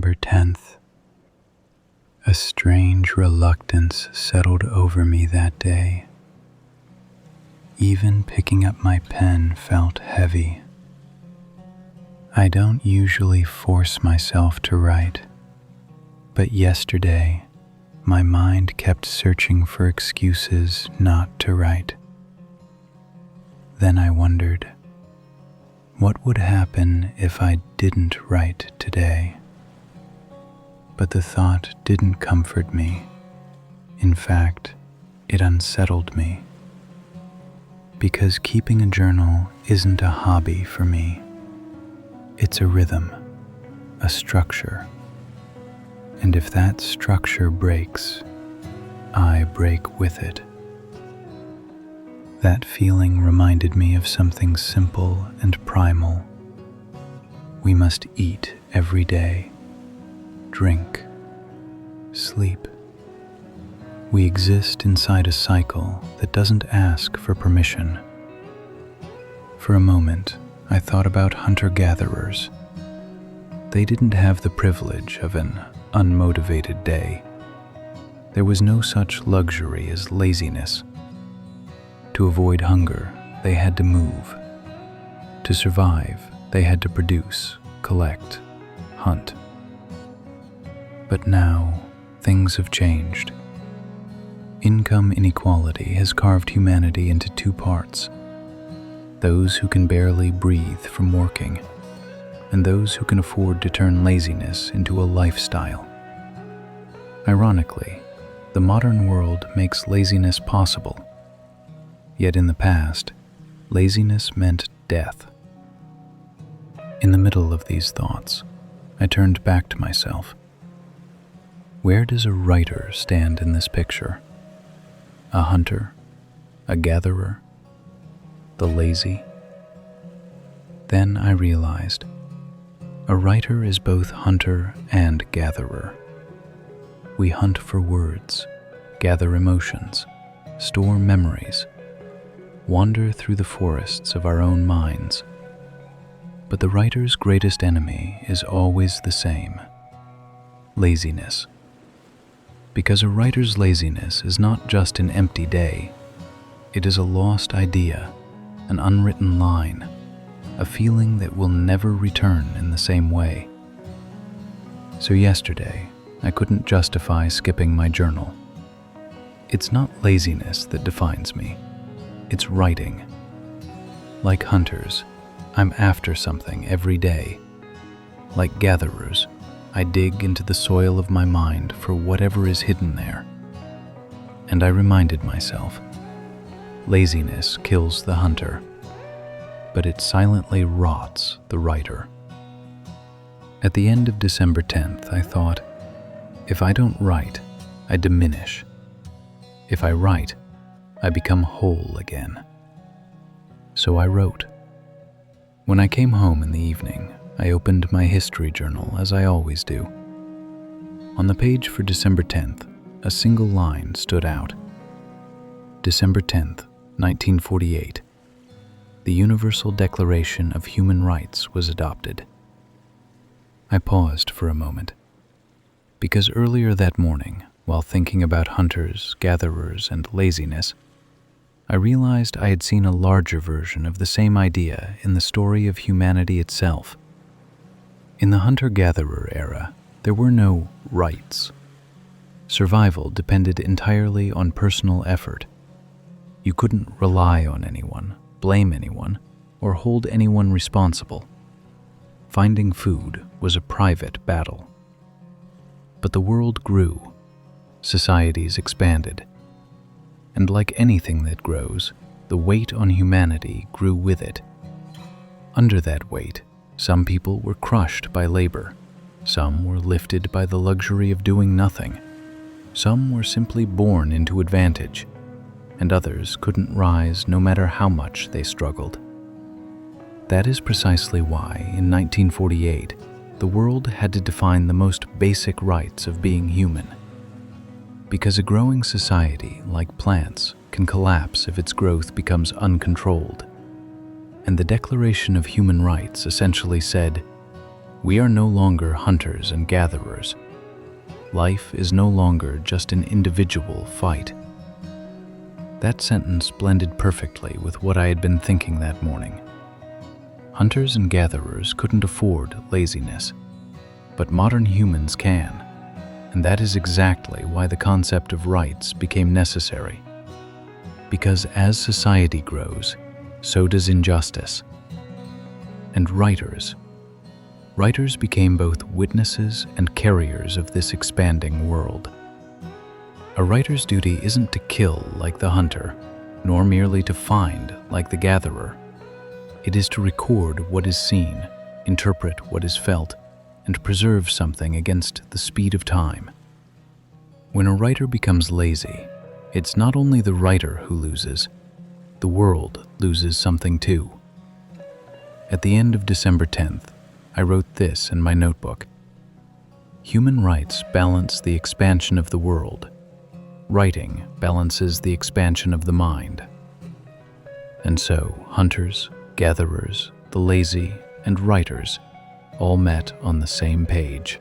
December 10th. A strange reluctance settled over me that day. Even picking up my pen felt heavy. I don't usually force myself to write, but yesterday my mind kept searching for excuses not to write. Then I wondered, what would happen if I didn't write today? But the thought didn't comfort me. In fact, it unsettled me. Because keeping a journal isn't a hobby for me. It's a rhythm, a structure. And if that structure breaks, I break with it. That feeling reminded me of something simple and primal. We must eat every day, drink, sleep. We exist inside a cycle that doesn't ask for permission. For a moment, I thought about hunter-gatherers. They didn't have the privilege of an unmotivated day. There was no such luxury as laziness. To avoid hunger, they had to move. To survive, they had to produce, collect, hunt. But now, things have changed. Income inequality has carved humanity into two parts: those who can barely breathe from working, and those who can afford to turn laziness into a lifestyle. Ironically, the modern world makes laziness possible. Yet in the past, laziness meant death. In the middle of these thoughts, I turned back to myself. Where does a writer stand in this picture? A hunter? A gatherer? The lazy? Then I realized, a writer is both hunter and gatherer. We hunt for words, gather emotions, store memories, wander through the forests of our own minds. But the writer's greatest enemy is always the same: laziness. Because a writer's laziness is not just an empty day, it is a lost idea, an unwritten line, a feeling that will never return in the same way. So yesterday, I couldn't justify skipping my journal. It's not laziness that defines me. It's writing. Like hunters, I'm after something every day. Like gatherers, I dig into the soil of my mind for whatever is hidden there. And I reminded myself, laziness kills the hunter, but it silently rots the writer. At the end of December 10th, I thought, if I don't write, I diminish. If I write, I become whole again. So I wrote. When I came home in the evening, I opened my history journal as I always do. On the page for December 10th, a single line stood out. December 10th, 1948. The Universal Declaration of Human Rights was adopted. I paused for a moment, because earlier that morning, while thinking about hunters, gatherers, and laziness, I realized I had seen a larger version of the same idea in the story of humanity itself. In the hunter-gatherer era, there were no rights. Survival depended entirely on personal effort. You couldn't rely on anyone, blame anyone, or hold anyone responsible. Finding food was a private battle. But the world grew. Societies expanded. And like anything that grows, the weight on humanity grew with it. Under that weight, some people were crushed by labor, some were lifted by the luxury of doing nothing, some were simply born into advantage, and others couldn't rise no matter how much they struggled. That is precisely why, in 1948, the world had to define the most basic rights of being human. Because a growing society, like plants, can collapse if its growth becomes uncontrolled. And the Declaration of Human Rights essentially said, We are no longer hunters and gatherers. Life is no longer just an individual fight. That sentence blended perfectly with what I had been thinking that morning. Hunters and gatherers couldn't afford laziness, but modern humans can, and that is exactly why the concept of rights became necessary. Because as society grows, so does injustice. And writers became both witnesses and carriers of this expanding world. A writer's duty isn't to kill like the hunter, nor merely to find like the gatherer. It is to record what is seen, interpret what is felt, and preserve something against the speed of time. When a writer becomes lazy, it's not only the writer who loses, the world loses something too. At the end of December 10th, I wrote this in my notebook. Human rights balance the expansion of the world. Writing balances the expansion of the mind. And so, hunters, gatherers, the lazy, and writers all met on the same page.